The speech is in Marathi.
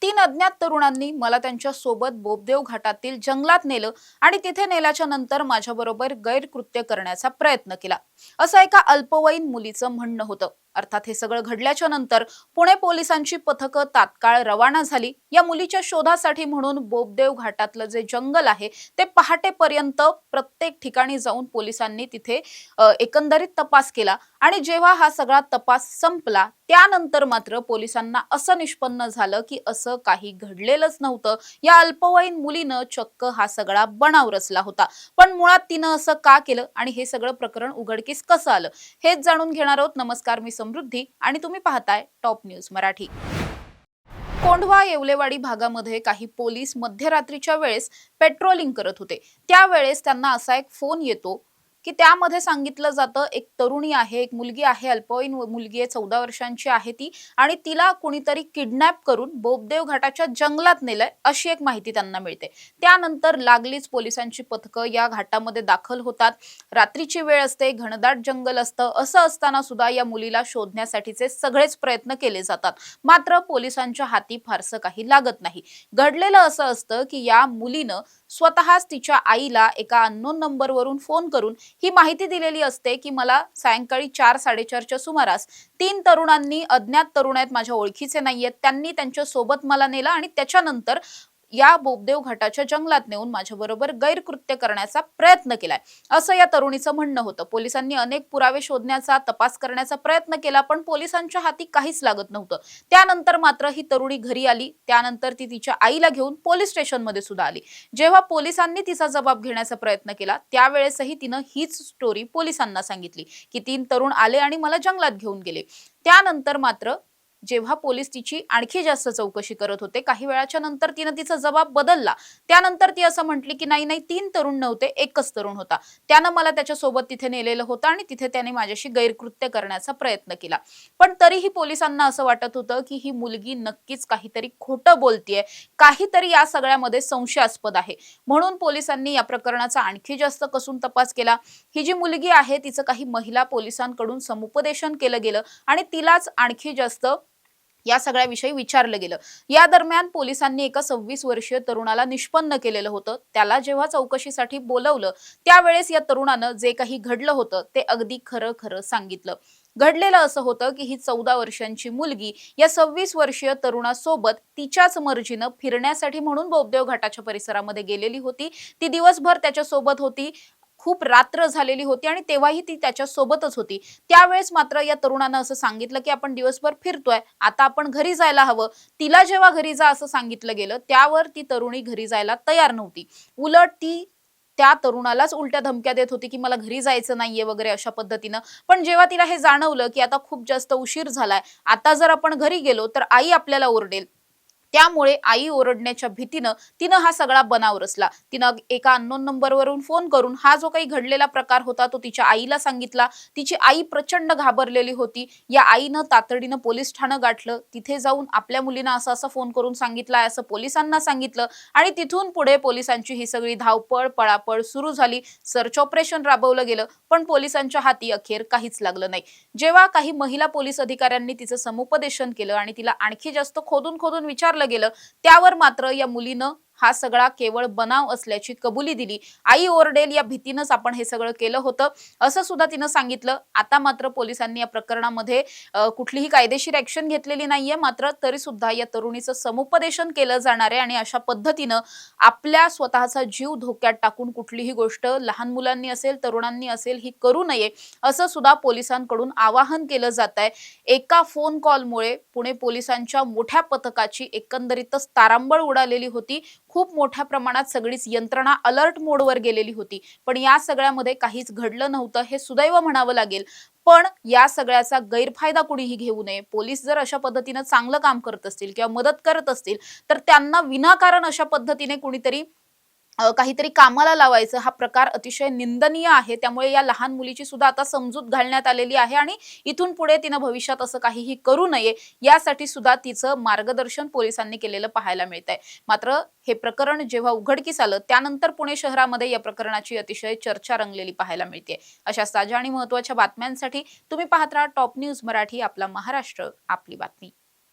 3 अज्ञात तरुणांनी मला त्यांच्या सोबत बोबदेव घाटातील जंगलात नेलं आणि तिथे नेल्याच्या नंतर माझ्याबरोबर गैरकृत्य करण्याचा प्रयत्न केला, असं एका अल्पवयीन मुलीचं म्हणणं होतं। अर्थात हे सगळं घडल्याच्या नंतर पुणे पोलिसांची पथकं तात्काळ रवाना झाली। या मुलीच्या शोधासाठी म्हणून बोबदेव घाटातलं जे जंगल आहे ते पहाटेपर्यंत प्रत्येक ठिकाणी जाऊन पोलिसांनी तिथे एकंदरीत तपास केला आणि जेव्हा हा सगळा तपास संपला त्यानंतर मात्र पोलिसांना असं निष्पन्न झालं की असं काही घडलेलंच नव्हतं। या अल्पवयीन मुलीनं चक्क हा सगळा बनाव रचला होता। पण मुळात तिनं असं का केलं आणि हे सगळं प्रकरण उघडकीस कसं आलं हेच जाणून घेणार आहोत। नमस्कार, मी समृद्धी आणि तुम्ही पाहताय टॉप न्यूज मराठी। कोंढवा येवलेवाडी भागामध्ये काही पोलीस मध्यरात्रीच्या वेळेस पेट्रोलिंग करत होते। त्यावेळेस त्यांना असा एक फोन येतो की त्यामध्ये सांगितलं जातं एक तरुणी आहे, एक मुलगी आहे, अल्पवयीन मुलगी आहे, 14 वर्षांची आहे ती आणि तिला कुणीतरी किडनॅप करून बोबदेव घाटाच्या जंगलात नेलंय अशी एक माहिती त्यांना मिळते। त्यानंतर लागलीच पोलिसांची पथकं या घाटामध्ये दाखल होतात। रात्रीची वेळ असते, घनदाट जंगल असतं, असं असताना सुद्धा या मुलीला शोधण्यासाठीचे सगळेच प्रयत्न केले जातात। मात्र पोलिसांच्या हाती फारसं काही लागत नाही। घडलेलं असं असतं की या मुलीनं स्वतःच तिच्या आईला एका अननोन नंबरवरून फोन करून ही माहिती दिलेली असते की मला सायंकाळी 4-4:30च्या सुमारास 3 तरुणांनी, अज्ञात तरुण आहेत, माझ्या ओळखीचे नाहीयेत, त्यांनी त्यांच्या सोबत मला नेलं आणि त्याच्यानंतर या बोबदेव घाटाच्या जंगलात नेऊन माझ्याबरोबर गैरकृत्य करण्याचा प्रयत्न केलाय, असं या तरुणीचं म्हणणं होतं। पोलिसांनी अनेक पुरावे शोधण्याचा, तपास करण्याचा प्रयत्न केला पण पोलिसांच्या हाती काहीच लागत नव्हतं। त्यानंतर मात्र ही तरुणी घरी आली, त्यानंतर ती तिच्या आईला घेऊन पोलीस स्टेशनमध्ये सुद्धा आली। जेव्हा पोलिसांनी तिचा जबाब घेण्याचा प्रयत्न केला त्यावेळेसही तिनं हीच स्टोरी पोलिसांना सांगितली की 3 तरुण आले आणि मला जंगलात घेऊन गेले। त्यानंतर मात्र जेव्हा पोलीस तिची आणखी जास्त चौकशी करत होते, काही वेळाच्या नंतर तिने तिचा जबाब बदलला। त्यानंतर ती असं म्हटली की नाही 3 तरुण नव्हते, एकच तरुण होता, त्यानं मला त्याच्या सोबत तिथे नेलेलं होतं आणि तिथे त्याने माझ्याशी गैरकृत्य करण्याचा प्रयत्न केला। पण तरीही पोलिसांना असं वाटत होतं की ही मुलगी नक्कीच काहीतरी खोटं बोलतेय, काहीतरी या सगळ्यामध्ये संशयास्पद आहे। म्हणून पोलिसांनी या प्रकरणाचा आणखी जास्त कसून तपास केला। ही जी मुलगी आहे तिचं काही महिला पोलिसांकडून समुपदेशन केलं गेलं आणि तिलाच आणखी जास्त या सगळ्याविषयी विचारलं गेलं। या दरम्यान पोलिसांनी एका 26 वर्षीय तरुणाला निष्पन्न केलेलं होतं। त्याला जेव्हा चौकशीसाठी बोलवलं त्यावेळेस या तरुणानं जे काही घडलं होतं ते अगदी खरं खरं सांगितलं। घडलेलं असं होतं की ही 14 वर्षांची मुलगी या 26 वर्षीय तरुणासोबत तिच्याच मर्जीनं फिरण्यासाठी म्हणून बोबदेव घाटाच्या परिसरामध्ये गेलेली होती। ती दिवसभर त्याच्यासोबत होती, खूप रात्र झालेली होती आणि तेव्हाही ती त्याच्या सोबतच होती। त्यावेळेस मात्र या तरुणानं असं सांगितलं की आपण दिवसभर फिरतोय, आता आपण घरी जायला हवं। तिला जेव्हा घरी जा असं सांगितलं गेलं त्यावर ती तरुणी घरी जायला तयार नव्हती। उलट ती त्या तरुणालाच उलट्या धमक्या देत होती की मला घरी जायचं नाहीये वगैरे अशा पद्धतीनं। पण जेव्हा तिला हे जाणवलं की आता खूप जास्त उशीर झालाय, आता जर आपण घरी गेलो तर आई आपल्याला ओरडेल, त्यामुळे आई ओरडण्याच्या भीतीनं तिनं हा सगळा बनाव रचला। तिनं एका अननोन नंबरवरून फोन करून हा जो काही घडलेला प्रकार होता तो तिच्या आईला सांगितला। तिची आई प्रचंड घाबरलेली होती। या आईनं तातडीनं पोलीस ठाणं गाठलं, तिथे जाऊन आपल्या मुलीनं असं असं फोन करून सांगितलंय असं पोलिसांना सांगितलं आणि तिथून पुढे पोलिसांची ही सगळी धावपळ, पळापळ सुरू झाली। सर्च ऑपरेशन राबवलं गेलं पण पोलिसांच्या हाती अखेर काहीच लागलं नाही। जेव्हा काही महिला पोलीस अधिकाऱ्यांनी तिचं समुपदेशन केलं आणि तिला आणखी जास्त खोदून खोदून विचारलं गेलं त्यावर मात्र या मुलीनं हा सगळा केवळ बनाव असल्याची कबुली दिली। आई ओरडेल या भीतीनंच आपण हे सगळं केलं होतं असं सुद्धा तिनं सांगितलं। आता मात्र पोलिसांनी या प्रकरणामध्ये कुठलीही कायदेशीर ऍक्शन घेतलेली नाहीये, मात्र तरी सुद्धा या तरुणीचं समुपदेशन केलं जाणार आहे आणि अशा पद्धतीनं आपल्या स्वतःचा जीव धोक्यात टाकून कुठलीही गोष्ट लहान मुलांनी असेल, तरुणांनी असेल ही करू नये असं सुद्धा पोलिसांकडून आवाहन केलं जातंय। एका फोन कॉलमुळे पुणे पोलिसांच्या मोठ्या पथकाची एकंदरीतच तारांबळ उडालेली होती। खूप मोठ्या प्रमाणात सगळीच यंत्रणा अलर्ट मोडवर गेलेली होती। पण या सगळ्यामध्ये काहीच घडलं नव्हतं हे सुदैव म्हणावं लागेल। पण या सगळ्याचा गैरफायदा कुणीही घेऊ नये। पोलीस जर अशा पद्धतीनं चांगलं काम करत असतील किंवा मदत करत असतील तर त्यांना विनाकारण अशा पद्धतीने कुणीतरी काहीतरी कामाला लावायचं हा प्रकार अतिशय निंदनीय आहे। त्यामुळे या लहान मुलीची सुद्धा आता समजूत घालण्यात आलेली आहे आणि इथून पुढे तिनं भविष्यात असं काहीही करू नये यासाठी सुद्धा तिचं मार्गदर्शन पोलिसांनी केलेलं पाहायला मिळतंय। मात्र हे प्रकरण जेव्हा उघडकीस आलं त्यानंतर पुणे शहरामध्ये या प्रकरणाची अतिशय चर्चा रंगलेली पाहायला मिळते। अशा ताज्या आणि महत्त्वाच्या बातम्यांसाठी तुम्ही पाहत राहा टॉप न्यूज मराठी, आपला महाराष्ट्र आपली बातमी।